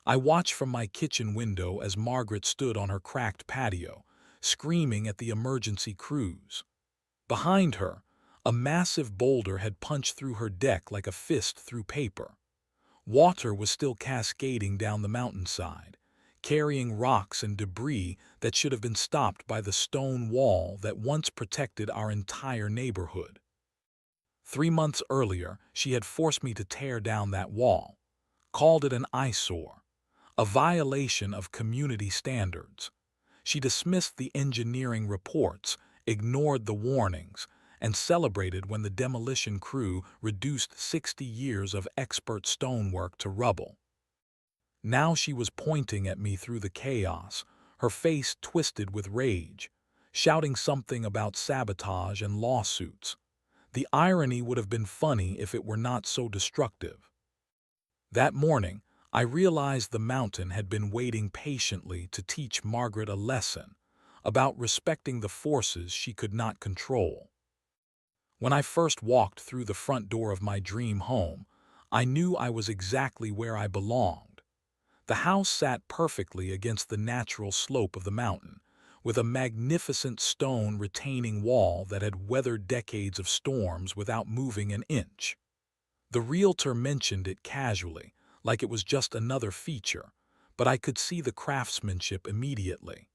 I watched from my kitchen window as Margaret stood on her cracked patio, screaming at the emergency crews. Behind her, a massive boulder had punched through her deck like a fist through paper. Water was still cascading down the mountainside, carrying rocks and debris that should have been stopped by the stone wall that once protected our entire neighborhood. 3 months earlier, she had forced me to tear down that wall, called it an eyesore, a violation of community standards. She dismissed the engineering reports, ignored the warnings, and celebrated when the demolition crew reduced 60 years of expert stonework to rubble. Now she was pointing at me through the chaos, her face twisted with rage, shouting something about sabotage and lawsuits. The irony would have been funny if it were not so destructive. That morning, I realized the mountain had been waiting patiently to teach Margaret a lesson about respecting the forces she could not control. When I first walked through the front door of my dream home, I knew I was exactly where I belonged. The house sat perfectly against the natural slope of the mountain, with a magnificent stone retaining wall that had weathered decades of storms without moving an inch. The realtor mentioned it casually, like it was just another feature, but I could see the craftsmanship immediately.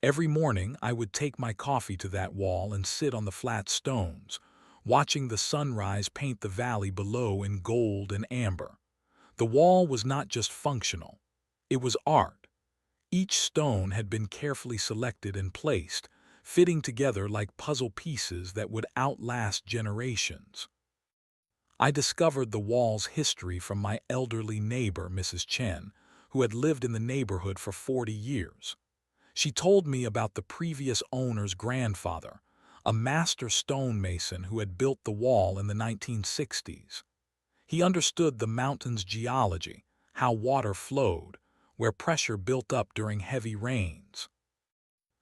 Every morning I would take my coffee to that wall and sit on the flat stones, watching the sunrise paint the valley below in gold and amber. The wall was not just functional, it was art. Each stone had been carefully selected and placed, fitting together like puzzle pieces that would outlast generations. I discovered the wall's history from my elderly neighbor, Mrs. Chen, who had lived in the neighborhood for 40 years. She told me about the previous owner's grandfather, a master stonemason who had built the wall in the 1960s. He understood the mountain's geology, how water flowed, where pressure built up during heavy rains.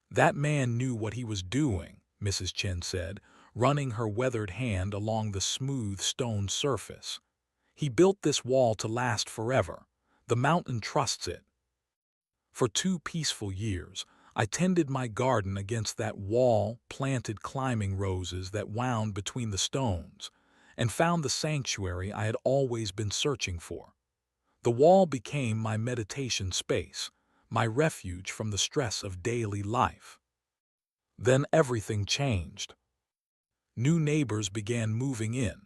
That man knew what he was doing, Mrs. Chen said, running her weathered hand along the smooth stone surface. He built this wall to last forever. The mountain trusts it. For 2 peaceful years, I tended my garden against that wall, planted climbing roses that wound between the stones, and found the sanctuary I had always been searching for. The wall became my meditation space, my refuge from the stress of daily life. Then everything changed. New neighbors began moving in,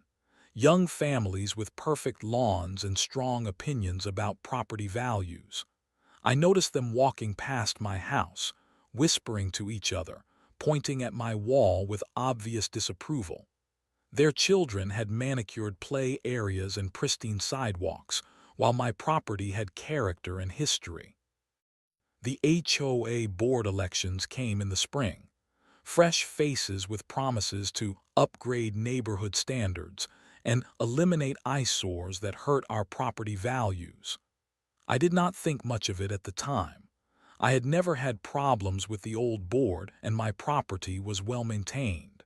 young families with perfect lawns and strong opinions about property values. I noticed them walking past my house, whispering to each other, pointing at my wall with obvious disapproval. Their children had manicured play areas and pristine sidewalks, while my property had character and history. The HOA board elections came in the spring. Fresh faces with promises to upgrade neighborhood standards and eliminate eyesores that hurt our property values. I did not think much of it at the time. I had never had problems with the old board and my property was well maintained.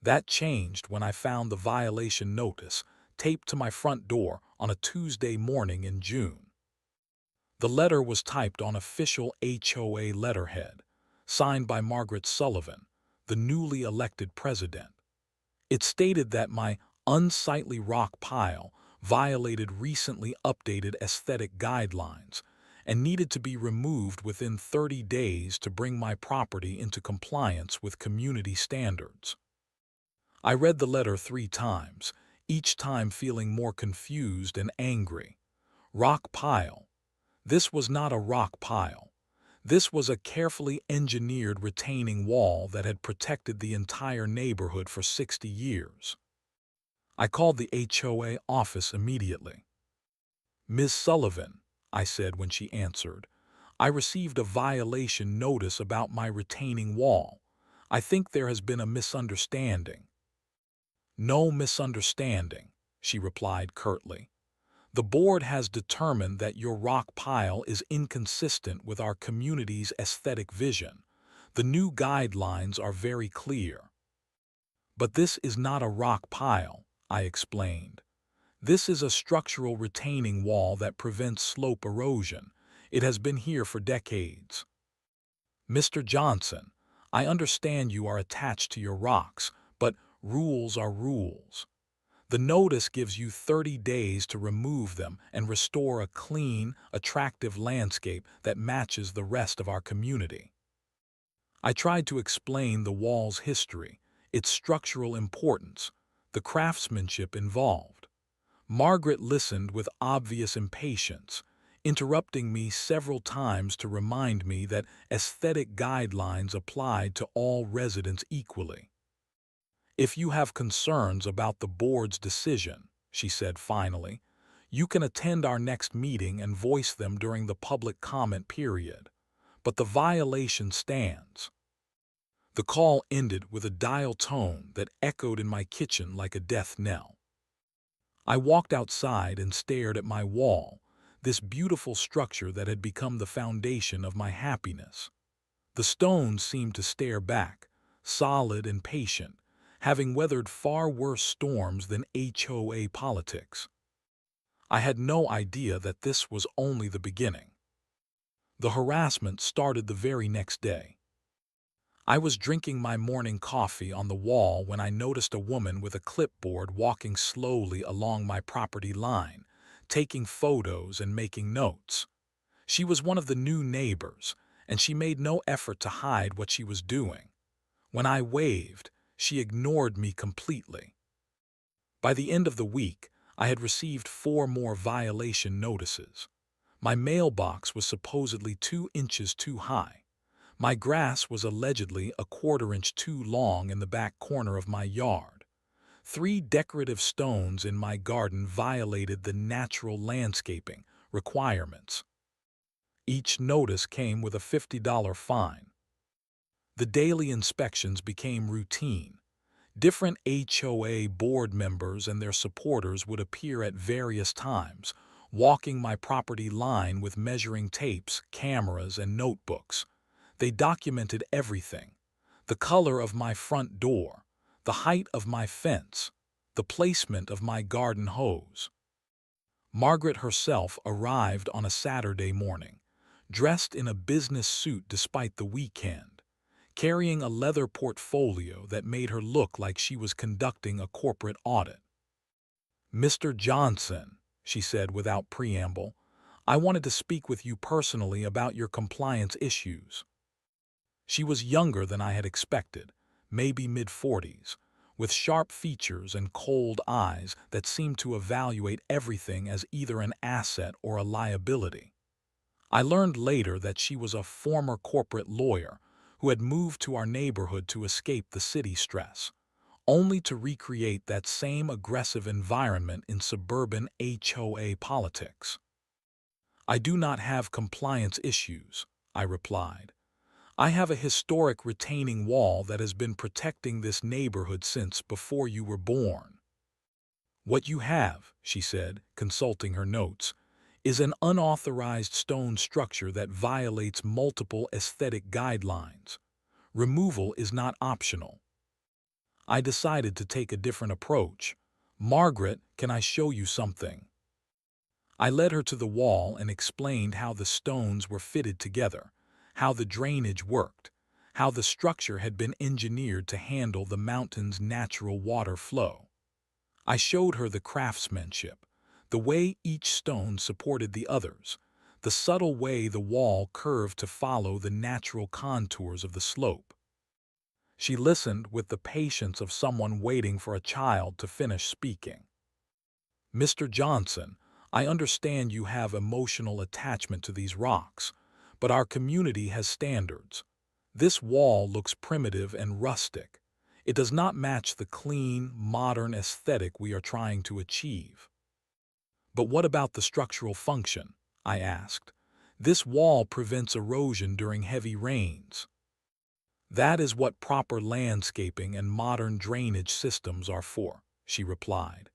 That changed when I found the violation notice taped to my front door on a Tuesday morning in June. The letter was typed on official HOA letterhead, signed by Margaret Sullivan, the newly elected president. It stated that my unsightly rock pile violated recently updated aesthetic guidelines and needed to be removed within 30 days to bring my property into compliance with community standards. I read the letter 3 times, each time feeling more confused and angry. Rock pile. This was not a rock pile. This was a carefully engineered retaining wall that had protected the entire neighborhood for 60 years. I called the HOA office immediately. "Ms. Sullivan," I said when she answered, "I received a violation notice about my retaining wall. I think there has been a misunderstanding." "No misunderstanding," she replied curtly. "The board has determined that your rock pile is inconsistent with our community's aesthetic vision. The new guidelines are very clear." "But this is not a rock pile," I explained. This is a structural retaining wall that prevents slope erosion. It has been here for decades. Mr. Johnson, I understand you are attached to your rocks, but rules are rules. The notice gives you 30 days to remove them and restore a clean, attractive landscape that matches the rest of our community. I tried to explain the wall's history, its structural importance, the craftsmanship involved. Margaret listened with obvious impatience, interrupting me several times to remind me that aesthetic guidelines applied to all residents equally. "If you have concerns about the board's decision," she said finally, "you can attend our next meeting and voice them during the public comment period. But the violation stands." The call ended with a dial tone that echoed in my kitchen like a death knell. I walked outside and stared at my wall, this beautiful structure that had become the foundation of my happiness. The stones seemed to stare back, solid and patient, having weathered far worse storms than HOA politics. I had no idea that this was only the beginning. The harassment started the very next day. I was drinking my morning coffee on the wall when I noticed a woman with a clipboard walking slowly along my property line, taking photos and making notes. She was one of the new neighbors, and she made no effort to hide what she was doing. When I waved, she ignored me completely. By the end of the week, I had received 4 more violation notices. My mailbox was supposedly 2 inches too high. My grass was allegedly a 1/4 inch too long in the back corner of my yard. 3 decorative stones in my garden violated the natural landscaping requirements. Each notice came with a $50 fine. The daily inspections became routine. Different HOA board members and their supporters would appear at various times, walking my property line with measuring tapes, cameras, and notebooks. They documented everything: the color of my front door, the height of my fence, the placement of my garden hose. Margaret herself arrived on a Saturday morning, dressed in a business suit despite the weekend, carrying a leather portfolio that made her look like she was conducting a corporate audit. "Mr. Johnson," she said without preamble, "I wanted to speak with you personally about your compliance issues." She was younger than I had expected, maybe mid-40s, with sharp features and cold eyes that seemed to evaluate everything as either an asset or a liability. I learned later that she was a former corporate lawyer who had moved to our neighborhood to escape the city stress, only to recreate that same aggressive environment in suburban HOA politics. "I do not have compliance issues," I replied. "I have a historic retaining wall that has been protecting this neighborhood since before you were born." "What you have," she said, consulting her notes, "is an unauthorized stone structure that violates multiple aesthetic guidelines. Removal is not optional." I decided to take a different approach. "Margaret, can I show you something?" I led her to the wall and explained how the stones were fitted together, how the drainage worked, how the structure had been engineered to handle the mountain's natural water flow. I showed her the craftsmanship, the way each stone supported the others, the subtle way the wall curved to follow the natural contours of the slope. She listened with the patience of someone waiting for a child to finish speaking. "Mr. Johnson, I understand you have emotional attachment to these rocks, but our community has standards. This wall looks primitive and rustic. It does not match the clean, modern aesthetic we are trying to achieve." "But what about the structural function?" I asked. "This wall prevents erosion during heavy rains." "That is what proper landscaping and modern drainage systems are for," she replied.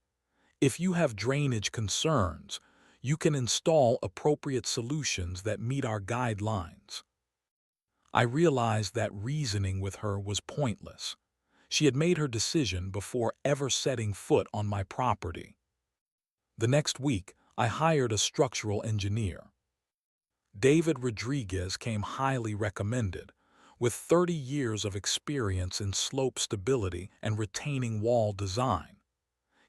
"If you have drainage concerns, you can install appropriate solutions that meet our guidelines." I realized that reasoning with her was pointless. She had made her decision before ever setting foot on my property. The next week, I hired a structural engineer. David Rodriguez came highly recommended, with 30 years of experience in slope stability and retaining wall design.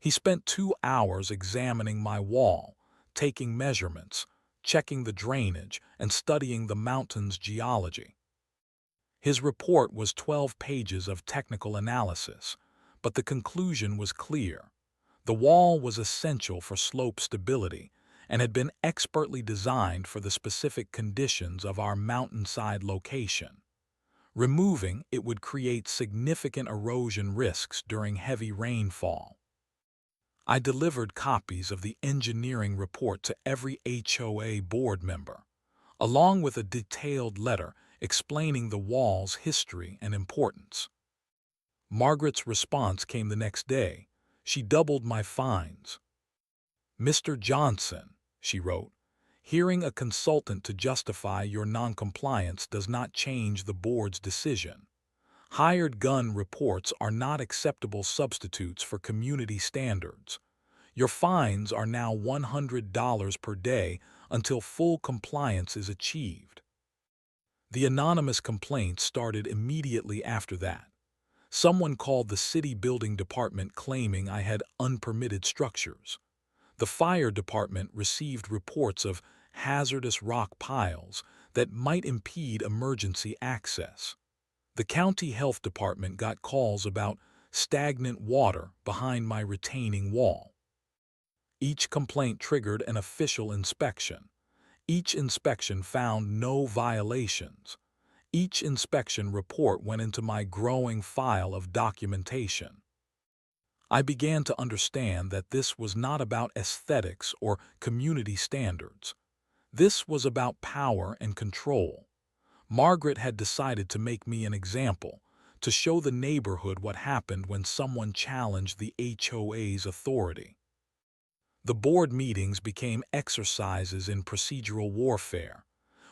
He spent 2 hours examining my wall, taking measurements, checking the drainage, and studying the mountain's geology. His report was 12 pages of technical analysis, but the conclusion was clear. The wall was essential for slope stability and had been expertly designed for the specific conditions of our mountainside location. Removing it would create significant erosion risks during heavy rainfall. I delivered copies of the engineering report to every HOA board member, along with a detailed letter explaining the wall's history and importance. Margaret's response came the next day. She doubled my fines. "Mr. Johnson," she wrote, "hearing a consultant to justify your noncompliance does not change the board's decision. Hired gun reports are not acceptable substitutes for community standards. Your fines are now $100 per day until full compliance is achieved." The anonymous complaint started immediately after that. Someone called the city building department claiming I had unpermitted structures. The fire department received reports of hazardous rock piles that might impede emergency access. The county health department got calls about stagnant water behind my retaining wall. Each complaint triggered an official inspection. Each inspection found no violations. Each inspection report went into my growing file of documentation. I began to understand that this was not about aesthetics or community standards. This was about power and control. Margaret had decided to make me an example, to show the neighborhood what happened when someone challenged the HOA's authority. The board meetings became exercises in procedural warfare.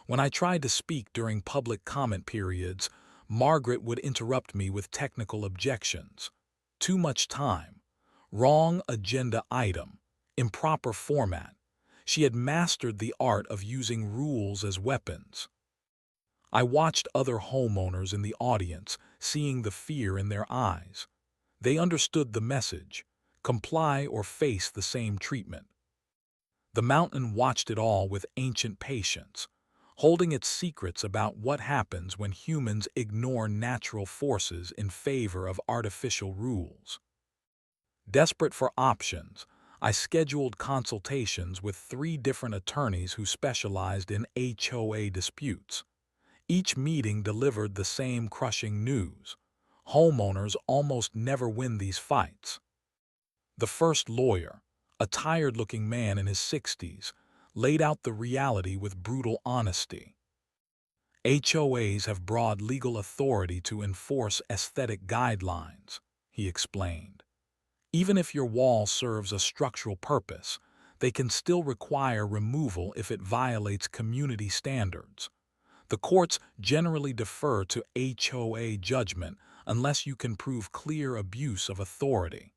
When I tried to speak during public comment periods, Margaret would interrupt me with technical objections. Too much time, wrong agenda item, improper format. She had mastered the art of using rules as weapons. I watched other homeowners in the audience, seeing the fear in their eyes. They understood the message: comply or face the same treatment. The mountain watched it all with ancient patience, holding its secrets about what happens when humans ignore natural forces in favor of artificial rules. Desperate for options, I scheduled consultations with 3 different attorneys who specialized in HOA disputes. Each meeting delivered the same crushing news: homeowners almost never win these fights. The first lawyer, a tired-looking man in his 60s, laid out the reality with brutal honesty. HOAs have broad legal authority to enforce aesthetic guidelines, he explained. Even if your wall serves a structural purpose, they can still require removal if it violates community standards. The courts generally defer to HOA judgment unless you can prove clear abuse of authority.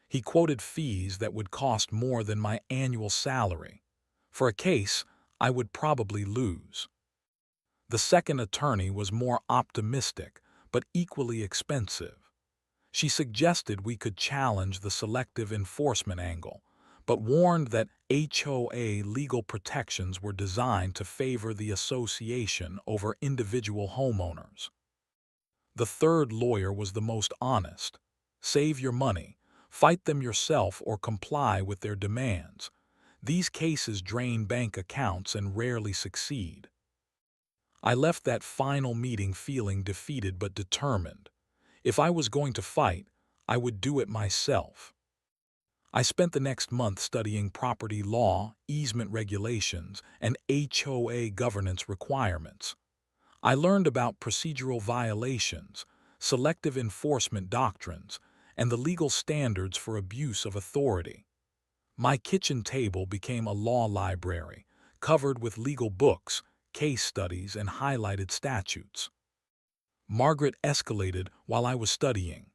He quoted fees that would cost more than my annual salary. For a case I would probably lose. The second attorney was more optimistic, but equally expensive. She suggested we could challenge the selective enforcement angle, but warned that HOA legal protections were designed to favor the association over individual homeowners. The third lawyer was the most honest. Save your money, fight them yourself, or comply with their demands. These cases drain bank accounts and rarely succeed. I left that final meeting feeling defeated but determined. If I was going to fight, I would do it myself. I spent the next month studying property law, easement regulations, and HOA governance requirements. I learned about procedural violations, selective enforcement doctrines, and the legal standards for abuse of authority. My kitchen table became a law library, covered with legal books, case studies, and highlighted statutes. Margaret escalated while I was studying.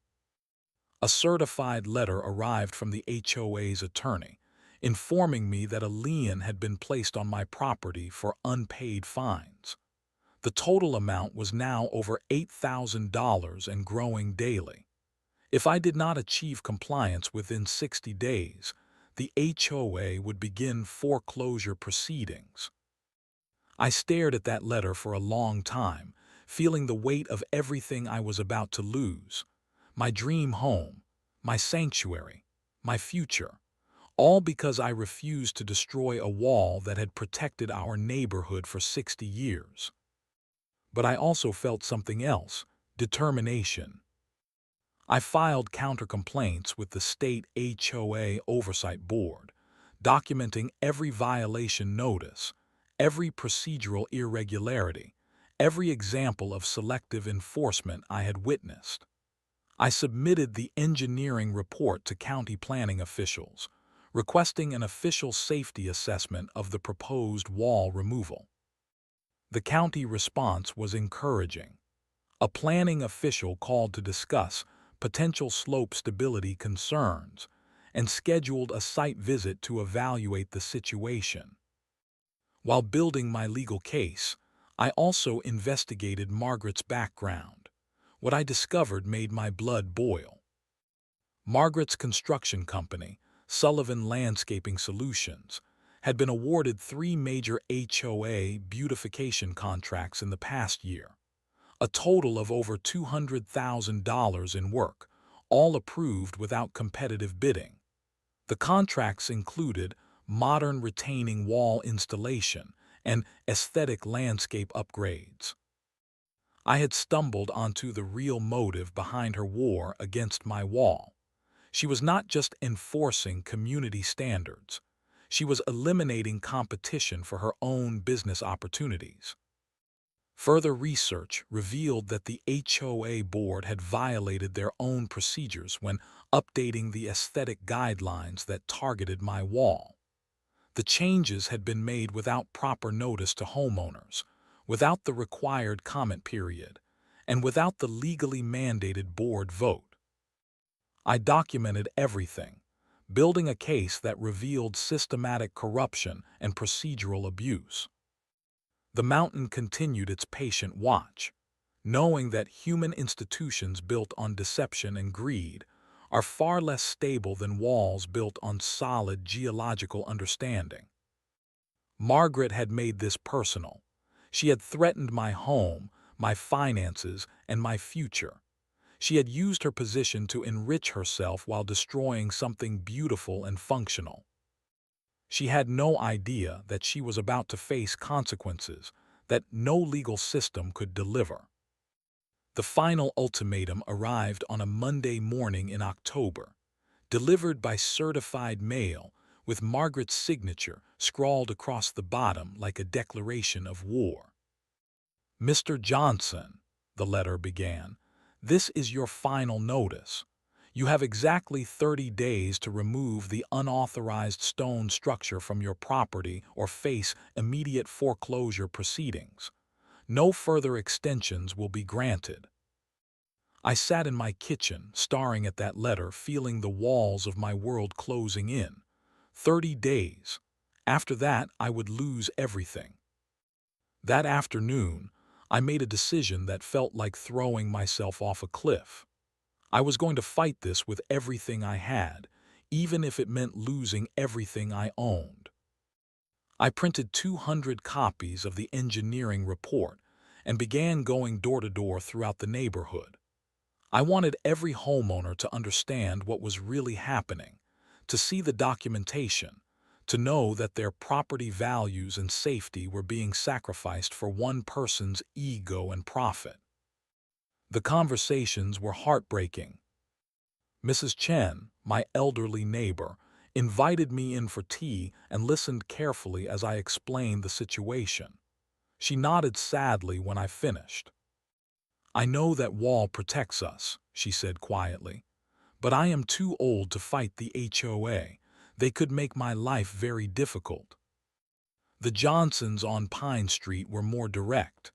A certified letter arrived from the HOA's attorney, informing me that a lien had been placed on my property for unpaid fines. The total amount was now over $8,000 and growing daily. If I did not achieve compliance within 60 days, the HOA would begin foreclosure proceedings. I stared at that letter for a long time, feeling the weight of everything I was about to lose. My dream home, my sanctuary, my future, all because I refused to destroy a wall that had protected our neighborhood for 60 years. But I also felt something else: determination. I filed counter-complaints with the state HOA Oversight Board, documenting every violation notice, every procedural irregularity, every example of selective enforcement I had witnessed. I submitted the engineering report to county planning officials, requesting an official safety assessment of the proposed wall removal. The county response was encouraging. A planning official called to discuss potential slope stability concerns and scheduled a site visit to evaluate the situation. While building my legal case, I also investigated Margaret's background. What I discovered made my blood boil. Margaret's construction company, Sullivan Landscaping Solutions, had been awarded 3 major HOA beautification contracts in the past year, a total of over $200,000 in work, all approved without competitive bidding. The contracts included modern retaining wall installation and aesthetic landscape upgrades. I had stumbled onto the real motive behind her war against my wall. She was not just enforcing community standards. She was eliminating competition for her own business opportunities. Further research revealed that the HOA board had violated their own procedures when updating the aesthetic guidelines that targeted my wall. The changes had been made without proper notice to homeowners, without the required comment period, and without the legally mandated board vote. I documented everything, building a case that revealed systematic corruption and procedural abuse. The mountain continued its patient watch, knowing that human institutions built on deception and greed are far less stable than walls built on solid geological understanding. Margaret had made this personal. She had threatened my home, my finances, and my future. She had used her position to enrich herself while destroying something beautiful and functional. She had no idea that she was about to face consequences that no legal system could deliver. The final ultimatum arrived on a Monday morning in October, delivered by certified mail with Margaret's signature scrawled across the bottom like a declaration of war. "Mr. Johnson," the letter began, "this is your final notice. You have exactly 30 days to remove the unauthorized stone structure from your property or face immediate foreclosure proceedings. No further extensions will be granted." I sat in my kitchen, staring at that letter, feeling the walls of my world closing in. 30 days. After that, I would lose everything. That afternoon, I made a decision that felt like throwing myself off a cliff. I was going to fight this with everything I had, even if it meant losing everything I owned. I printed 200 copies of the engineering report and began going door to door throughout the neighborhood. I wanted every homeowner to understand what was really happening, to see the documentation, to know that their property values and safety were being sacrificed for one person's ego and profit. The conversations were heartbreaking. Mrs. Chen, my elderly neighbor, invited me in for tea and listened carefully as I explained the situation. She nodded sadly when I finished. "I know that wall protects us," she said quietly, "but I am too old to fight the HOA. They could make my life very difficult." The Johnsons on Pine Street were more direct.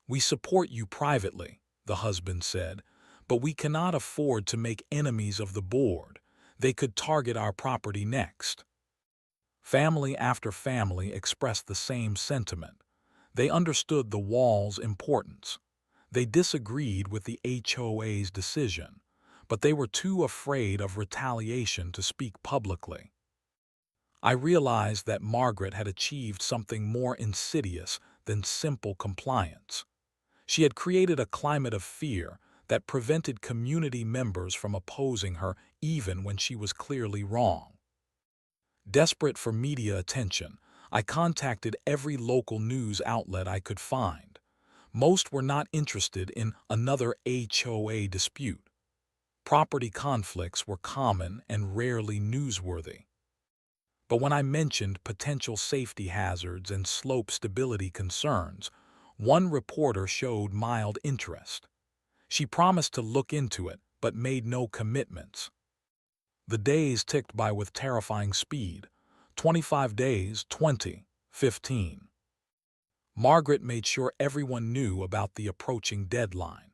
"We support you privately," the husband said, "but we cannot afford to make enemies of the board. They could target our property next." Family after family expressed the same sentiment. They understood the wall's importance. They disagreed with the HOA's decision, but they were too afraid of retaliation to speak publicly. I realized that Margaret had achieved something more insidious than simple compliance. She had created a climate of fear that prevented community members from opposing her even when she was clearly wrong. Desperate for media attention, I contacted every local news outlet I could find. Most were not interested in another HOA dispute. Property conflicts were common and rarely newsworthy. But when I mentioned potential safety hazards and slope stability concerns, one reporter showed mild interest. She promised to look into it, but made no commitments. The days ticked by with terrifying speed. 25 days, 20, 15. Margaret made sure everyone knew about the approaching deadline.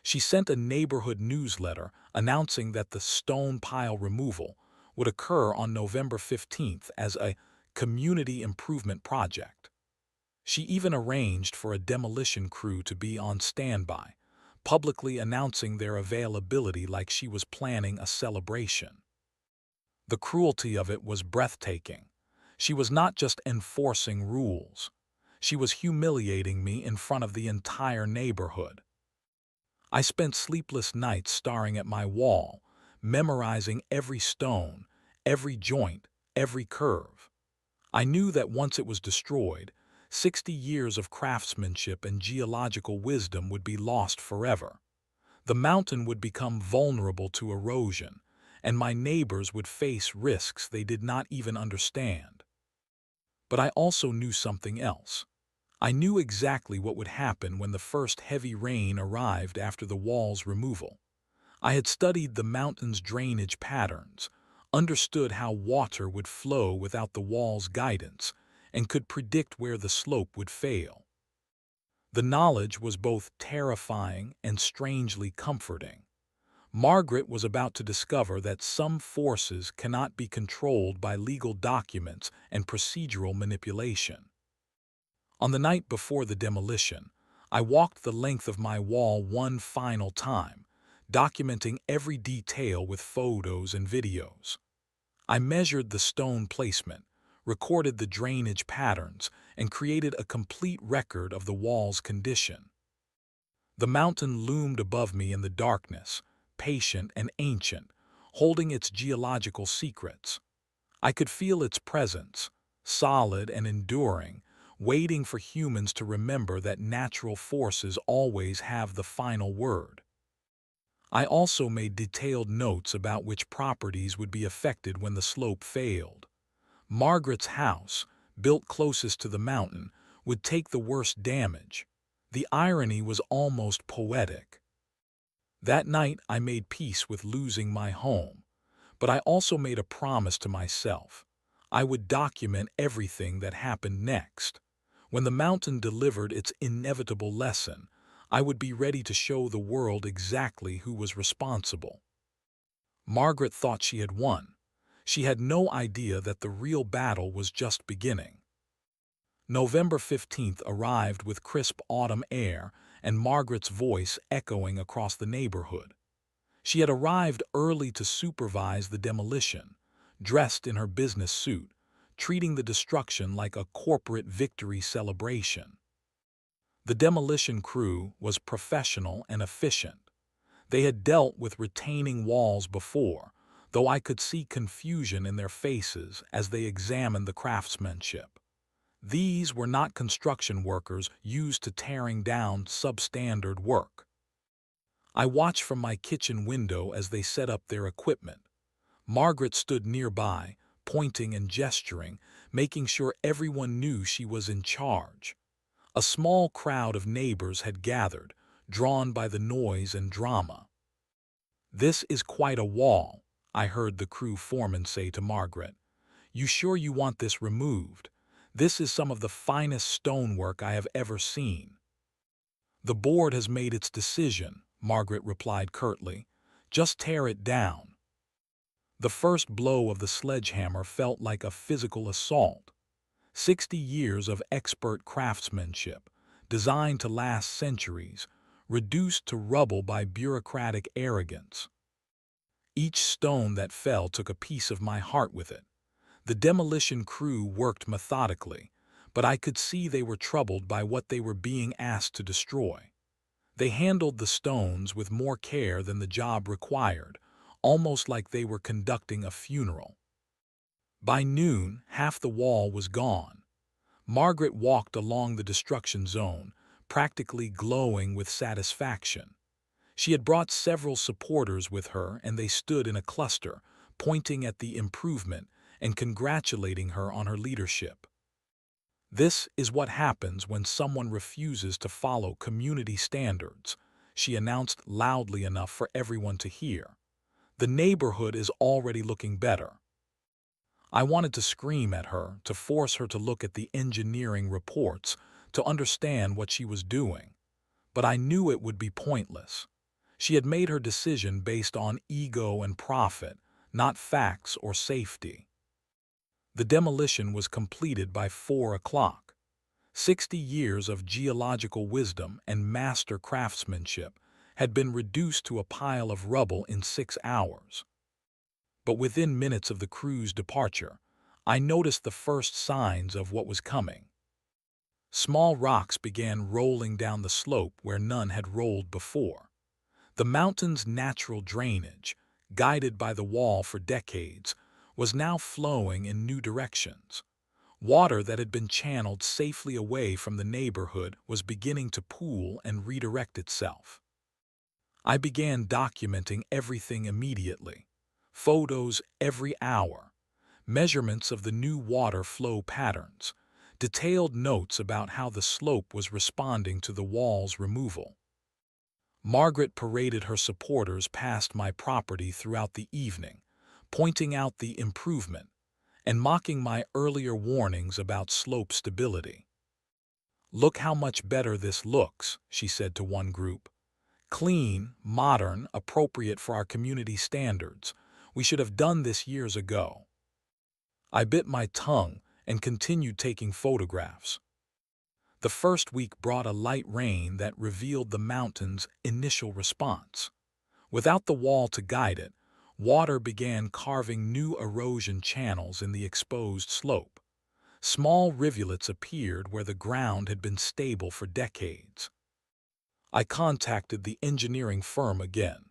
She sent a neighborhood newsletter announcing that the stone pile removal would occur on November 15th as a community improvement project. She even arranged for a demolition crew to be on standby, publicly announcing their availability like she was planning a celebration. The cruelty of it was breathtaking. She was not just enforcing rules. She was humiliating me in front of the entire neighborhood. I spent sleepless nights staring at my wall, memorizing every stone, every joint, every curve. I knew that once it was destroyed, 60 years of craftsmanship and geological wisdom would be lost forever. The mountain would become vulnerable to erosion, and my neighbors would face risks they did not even understand. But I also knew something else. I knew exactly what would happen when the first heavy rain arrived after the wall's removal. I had studied the mountain's drainage patterns, understood how water would flow without the wall's guidance, and could predict where the slope would fail. The knowledge was both terrifying and strangely comforting. Margaret was about to discover that some forces cannot be controlled by legal documents and procedural manipulation. On the night before the demolition, I walked the length of my wall one final time, documenting every detail with photos and videos. I measured the stone placement, recorded the drainage patterns, and created a complete record of the wall's condition. The mountain loomed above me in the darkness, patient and ancient, holding its geological secrets. I could feel its presence, solid and enduring, waiting for humans to remember that natural forces always have the final word. I also made detailed notes about which properties would be affected when the slope failed. Margaret's house, built closest to the mountain, would take the worst damage. The irony was almost poetic. That night I made peace with losing my home, but I also made a promise to myself. I would document everything that happened next. When the mountain delivered its inevitable lesson, I would be ready to show the world exactly who was responsible. Margaret thought she had won. She had no idea that the real battle was just beginning. November 15th arrived with crisp autumn air and Margaret's voice echoing across the neighborhood. She had arrived early to supervise the demolition, dressed in her business suit, treating the destruction like a corporate victory celebration. The demolition crew was professional and efficient. They had dealt with retaining walls before, though I could see confusion in their faces as they examined the craftsmanship. These were not construction workers used to tearing down substandard work. I watched from my kitchen window as they set up their equipment. Margaret stood nearby, pointing and gesturing, making sure everyone knew she was in charge. A small crowd of neighbors had gathered, drawn by the noise and drama. "This is quite a wall," I heard the crew foreman say to Margaret. "You sure you want this removed? This is some of the finest stonework I have ever seen." "The board has made its decision," Margaret replied curtly. "Just tear it down." The first blow of the sledgehammer felt like a physical assault. 60 years of expert craftsmanship, designed to last centuries, reduced to rubble by bureaucratic arrogance. Each stone that fell took a piece of my heart with it. The demolition crew worked methodically, but I could see they were troubled by what they were being asked to destroy. They handled the stones with more care than the job required, almost like they were conducting a funeral. By noon, half the wall was gone. Margaret walked along the destruction zone, practically glowing with satisfaction. She had brought several supporters with her, and they stood in a cluster, pointing at the improvement and congratulating her on her leadership. "This is what happens when someone refuses to follow community standards," she announced loudly enough for everyone to hear. "The neighborhood is already looking better." I wanted to scream at her, to force her to look at the engineering reports, to understand what she was doing. But I knew it would be pointless. She had made her decision based on ego and profit, not facts or safety. The demolition was completed by 4 o'clock. 60 years of geological wisdom and master craftsmanship had been reduced to a pile of rubble in 6 hours. But within minutes of the crew's departure, I noticed the first signs of what was coming. Small rocks began rolling down the slope where none had rolled before. The mountain's natural drainage, guided by the wall for decades, was now flowing in new directions. Water that had been channeled safely away from the neighborhood was beginning to pool and redirect itself. I began documenting everything immediately. Photos every hour, measurements of the new water flow patterns, detailed notes about how the slope was responding to the wall's removal. Margaret paraded her supporters past my property throughout the evening, pointing out the improvement and mocking my earlier warnings about slope stability. "Look how much better this looks," she said to one group. "Clean, modern, appropriate for our community standards. We should have done this years ago." I bit my tongue and continued taking photographs. The first week brought a light rain that revealed the mountain's initial response. Without the wall to guide it, water began carving new erosion channels in the exposed slope. Small rivulets appeared where the ground had been stable for decades. I contacted the engineering firm again.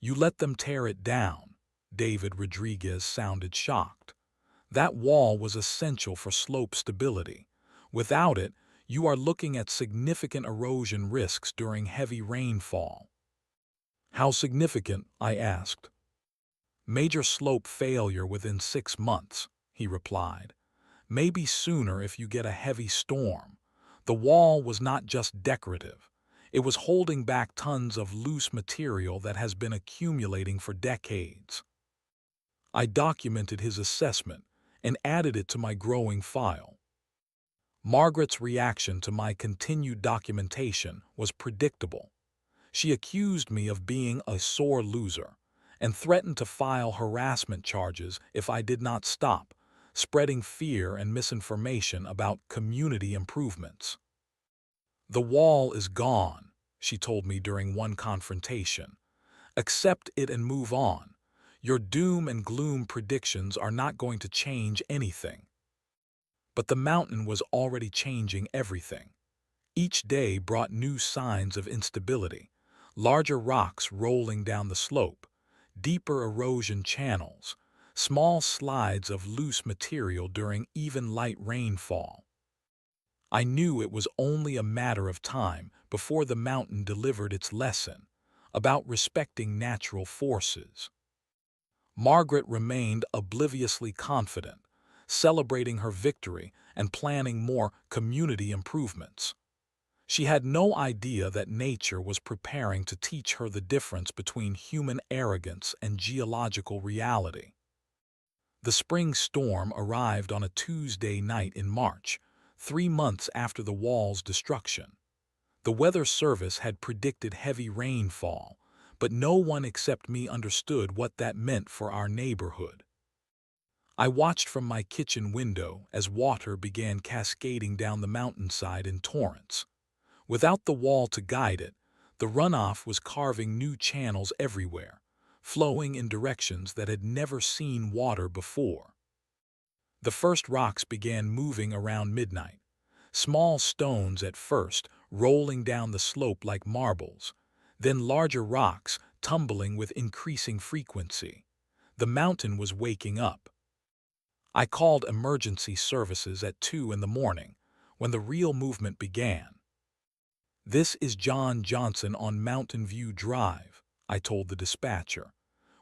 "You let them tear it down." David Rodriguez sounded shocked. "That wall was essential for slope stability. Without it, you are looking at significant erosion risks during heavy rainfall." "How significant?" I asked. "Major slope failure within 6 months," he replied. "Maybe sooner if you get a heavy storm." The wall was not just decorative. It was holding back tons of loose material that has been accumulating for decades. I documented his assessment and added it to my growing file. Margaret's reaction to my continued documentation was predictable. She accused me of being a sore loser and threatened to file harassment charges if I did not stop spreading fear and misinformation about community improvements. "The wall is gone," she told me during one confrontation. "Accept it and move on. Your doom and gloom predictions are not going to change anything." But the mountain was already changing everything. Each day brought new signs of instability: larger rocks rolling down the slope, deeper erosion channels, small slides of loose material during even light rainfall. I knew it was only a matter of time before the mountain delivered its lesson about respecting natural forces. Margaret remained obliviously confident, celebrating her victory and planning more community improvements. She had no idea that nature was preparing to teach her the difference between human arrogance and geological reality. The spring storm arrived on a Tuesday night in March, 3 months after the wall's destruction. The Weather Service had predicted heavy rainfall, but no one except me understood what that meant for our neighborhood. I watched from my kitchen window as water began cascading down the mountainside in torrents. Without the wall to guide it, the runoff was carving new channels everywhere, flowing in directions that had never seen water before. The first rocks began moving around midnight, small stones at first, rolling down the slope like marbles, then larger rocks tumbling with increasing frequency. The mountain was waking up. I called emergency services at 2 in the morning, when the real movement began. "This is John Johnson on Mountain View Drive," I told the dispatcher.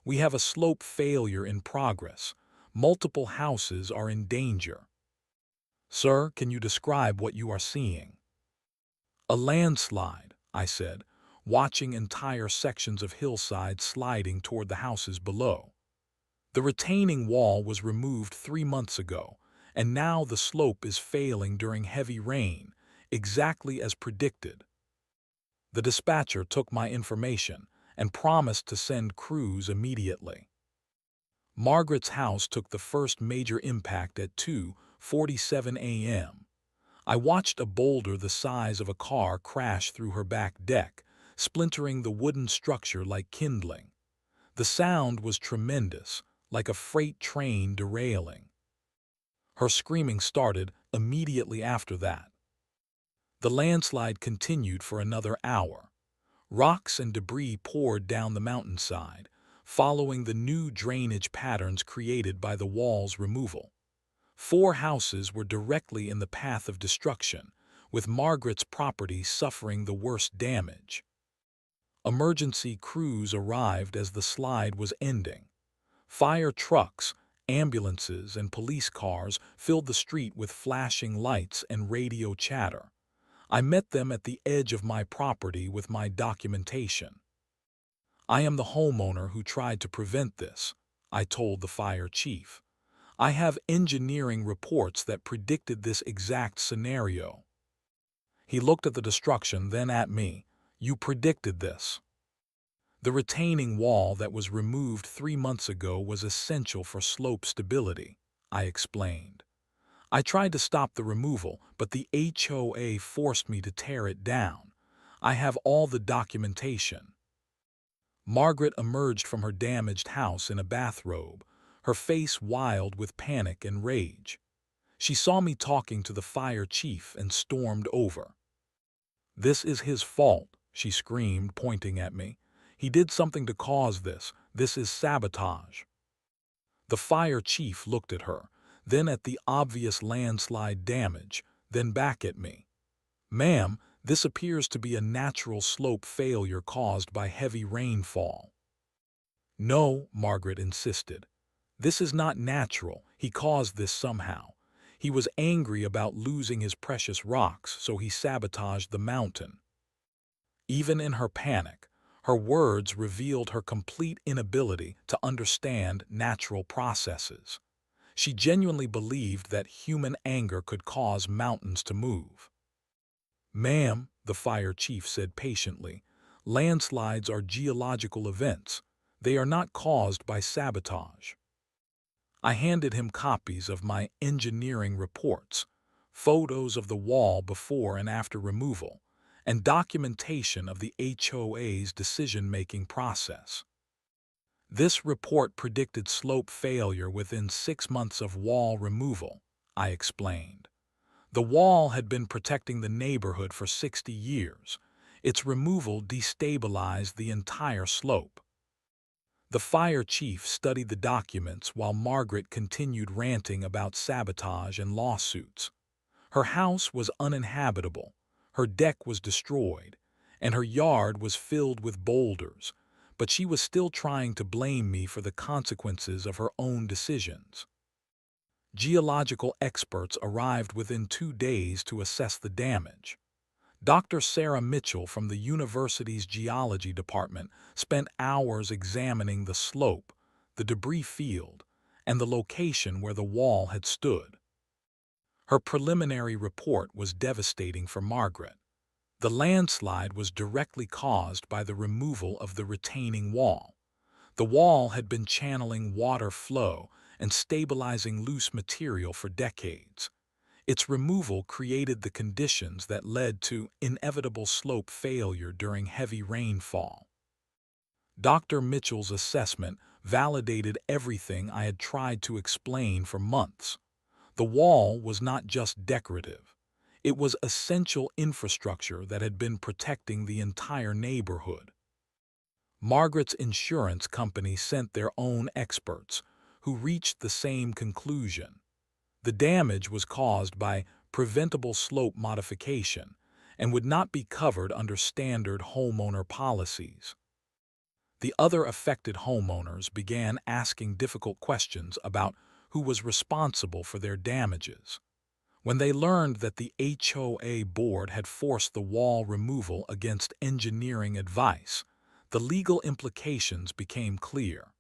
"We have a slope failure in progress. Multiple houses are in danger." "Sir, can you describe what you are seeing?" "A landslide," I said, watching entire sections of hillside sliding toward the houses below. The retaining wall was removed 3 months ago, and now the slope is failing during heavy rain, exactly as predicted. The dispatcher took my information and promised to send crews immediately. Margaret's house took the first major impact at 2:47 a.m. I watched a boulder the size of a car crash through her back deck, splintering the wooden structure like kindling. The sound was tremendous, like a freight train derailing. Her screaming started immediately after that. The landslide continued for another hour. Rocks and debris poured down the mountainside, following the new drainage patterns created by the wall's removal. 4 houses were directly in the path of destruction, with Margaret's property suffering the worst damage. Emergency crews arrived as the slide was ending. Fire trucks, ambulances, and police cars filled the street with flashing lights and radio chatter. I met them at the edge of my property with my documentation. "I am the homeowner who tried to prevent this," I told the fire chief. "I have engineering reports that predicted this exact scenario." He looked at the destruction, then at me. "You predicted this." "The retaining wall that was removed 3 months ago was essential for slope stability," I explained. "I tried to stop the removal, but the HOA forced me to tear it down. I have all the documentation." Margaret emerged from her damaged house in a bathrobe, her face wild with panic and rage. She saw me talking to the fire chief and stormed over. "This is his fault," she screamed, pointing at me. "He did something to cause this. This is sabotage." The fire chief looked at her, then at the obvious landslide damage, then back at me. "Ma'am, this appears to be a natural slope failure caused by heavy rainfall." "No," Margaret insisted. "This is not natural. He caused this somehow. He was angry about losing his precious rocks, so he sabotaged the mountain." Even in her panic, her words revealed her complete inability to understand natural processes. She genuinely believed that human anger could cause mountains to move. "Ma'am," the fire chief said patiently, "landslides are geological events. They are not caused by sabotage." I handed him copies of my engineering reports, photos of the wall before and after removal, and documentation of the HOA's decision-making process. "This report predicted slope failure within 6 months of wall removal," I explained. "The wall had been protecting the neighborhood for 60 years. Its removal destabilized the entire slope." The fire chief studied the documents while Margaret continued ranting about sabotage and lawsuits. Her house was uninhabitable, her deck was destroyed, and her yard was filled with boulders, but she was still trying to blame me for the consequences of her own decisions. Geological experts arrived within 2 days to assess the damage. Dr. Sarah Mitchell from the university's geology department spent hours examining the slope, the debris field, and the location where the wall had stood. Her preliminary report was devastating for Margaret. The landslide was directly caused by the removal of the retaining wall. The wall had been channeling water flow and stabilizing loose material for decades. Its removal created the conditions that led to inevitable slope failure during heavy rainfall. Dr. Mitchell's assessment validated everything I had tried to explain for months. The wall was not just decorative. It was essential infrastructure that had been protecting the entire neighborhood. Margaret's insurance company sent their own experts, who reached the same conclusion. The damage was caused by preventable slope modification and would not be covered under standard homeowner policies. The other affected homeowners began asking difficult questions about who was responsible for their damages. When they learned that the HOA board had forced the wall removal against engineering advice, the legal implications became clear.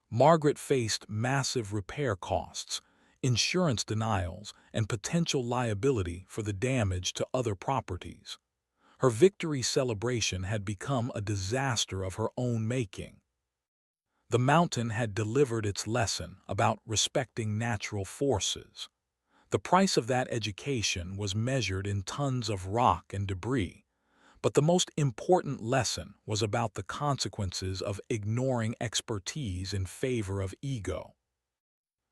Margaret faced massive repair costs, insurance denials, and potential liability for the damage to other properties. Her victory celebration had become a disaster of her own making. The mountain had delivered its lesson about respecting natural forces. The price of that education was measured in tons of rock and debris, but the most important lesson was about the consequences of ignoring expertise in favor of ego.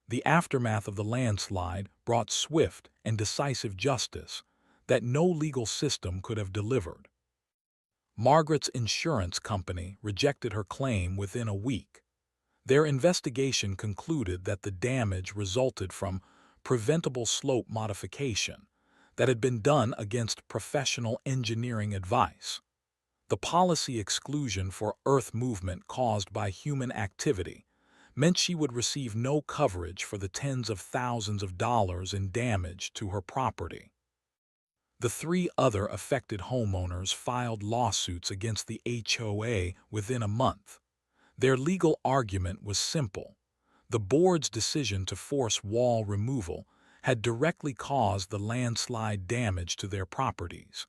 The aftermath of the landslide brought swift and decisive justice that no legal system could have delivered. Margaret's insurance company rejected her claim within a week. Their investigation concluded that the damage resulted from preventable slope modification that had been done against professional engineering advice. The policy exclusion for earth movement caused by human activity meant she would receive no coverage for the tens of thousands of dollars in damage to her property. The three other affected homeowners filed lawsuits against the HOA within a month. Their legal argument was simple. The board's decision to force wall removal had directly caused the landslide damage to their properties.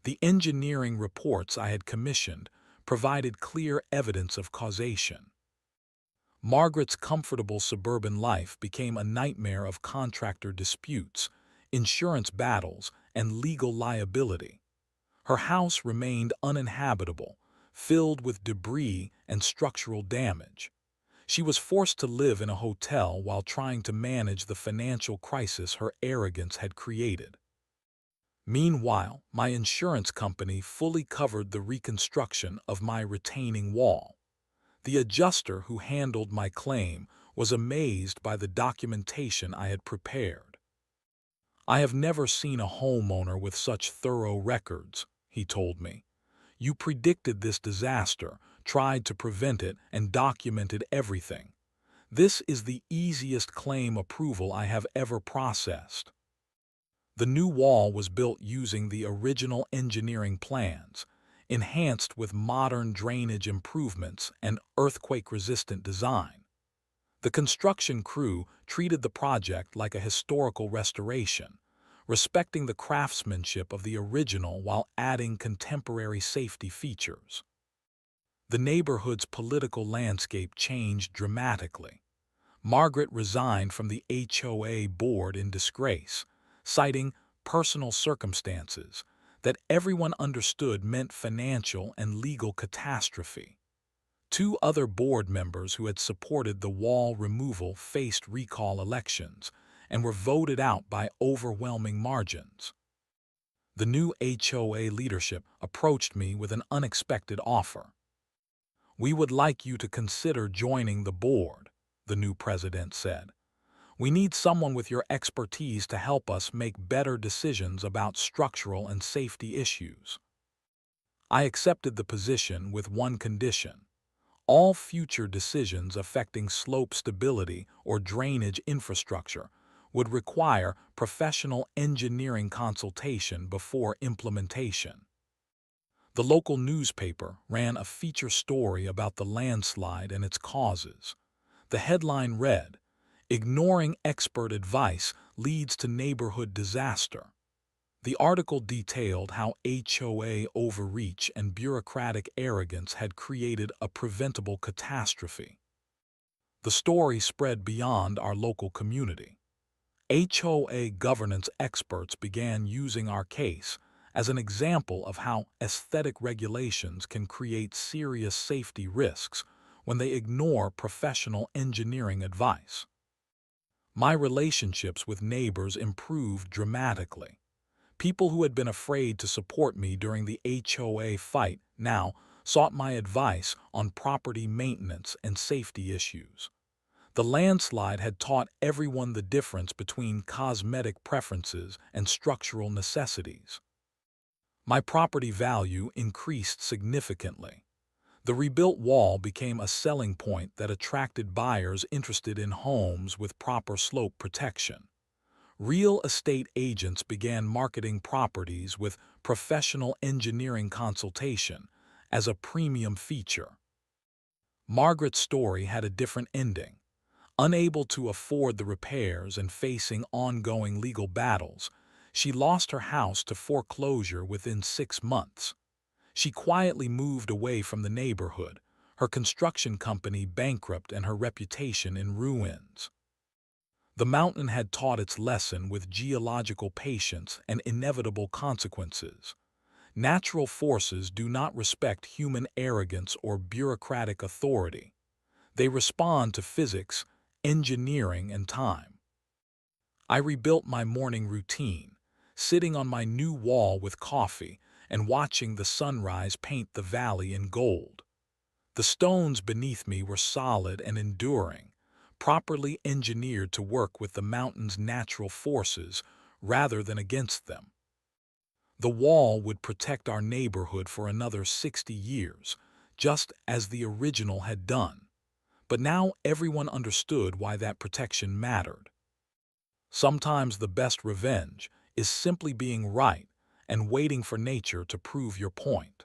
The engineering reports I had commissioned provided clear evidence of causation. Margaret's comfortable suburban life became a nightmare of contractor disputes, insurance battles, and legal liability. Her house remained uninhabitable, filled with debris and structural damage. She was forced to live in a hotel while trying to manage the financial crisis her arrogance had created. Meanwhile, my insurance company fully covered the reconstruction of my retaining wall. The adjuster who handled my claim was amazed by the documentation I had prepared. "I have never seen a homeowner with such thorough records," he told me. "You predicted this disaster, tried to prevent it, and documented everything. This is the easiest claim approval I have ever processed." The new wall was built using the original engineering plans, enhanced with modern drainage improvements and earthquake-resistant design. The construction crew treated the project like a historical restoration, respecting the craftsmanship of the original while adding contemporary safety features. The neighborhood's political landscape changed dramatically. Margaret resigned from the HOA board in disgrace, citing personal circumstances that everyone understood meant financial and legal catastrophe. Two other board members who had supported the wall removal faced recall elections and were voted out by overwhelming margins. The new HOA leadership approached me with an unexpected offer. "We would like you to consider joining the board," the new president said. "We need someone with your expertise to help us make better decisions about structural and safety issues." I accepted the position with one condition. All future decisions affecting slope stability or drainage infrastructure would require professional engineering consultation before implementation. The local newspaper ran a feature story about the landslide and its causes. The headline read, "Ignoring expert advice leads to neighborhood disaster." The article detailed how HOA overreach and bureaucratic arrogance had created a preventable catastrophe. The story spread beyond our local community. HOA governance experts began using our case as an example of how aesthetic regulations can create serious safety risks when they ignore professional engineering advice. My relationships with neighbors improved dramatically. People who had been afraid to support me during the HOA fight now sought my advice on property maintenance and safety issues. The landslide had taught everyone the difference between cosmetic preferences and structural necessities. My property value increased significantly. The rebuilt wall became a selling point that attracted buyers interested in homes with proper slope protection. Real estate agents began marketing properties with professional engineering consultation as a premium feature. Margaret's story had a different ending. Unable to afford the repairs and facing ongoing legal battles, she lost her house to foreclosure within 6 months. She quietly moved away from the neighborhood, her construction company bankrupt and her reputation in ruins. The mountain had taught its lesson with geological patience and inevitable consequences. Natural forces do not respect human arrogance or bureaucratic authority. They respond to physics, engineering, and time. I rebuilt my morning routine, sitting on my new wall with coffee and watching the sunrise paint the valley in gold. The stones beneath me were solid and enduring, properly engineered to work with the mountain's natural forces rather than against them. The wall would protect our neighborhood for another 60 years, just as the original had done. But now everyone understood why that protection mattered. Sometimes the best revenge is simply being right and waiting for nature to prove your point.